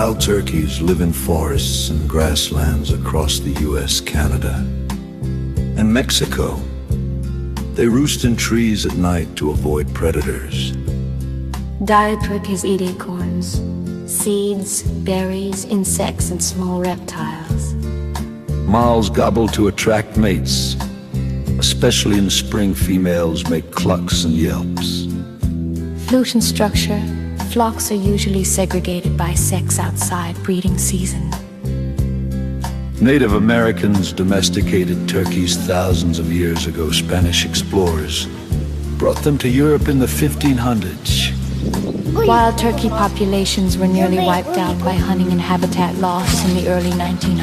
Wild turkeys live in forests and grasslands across the US, Canada, and Mexico. They roost in trees at night to avoid predators. Dire turkeys eat acorns, seeds, berries, insects, and small reptiles. Males gobble to attract mates. Especially in spring, females make clucks and yelps. Flute and structure. Flocks are usually segregated by sex outside breeding season. Native Americans domesticated turkeys thousands of years ago. Spanish explorers brought them to Europe in the 1500s. Wild turkey populations were nearly wiped out by hunting and habitat loss in the early 1900s.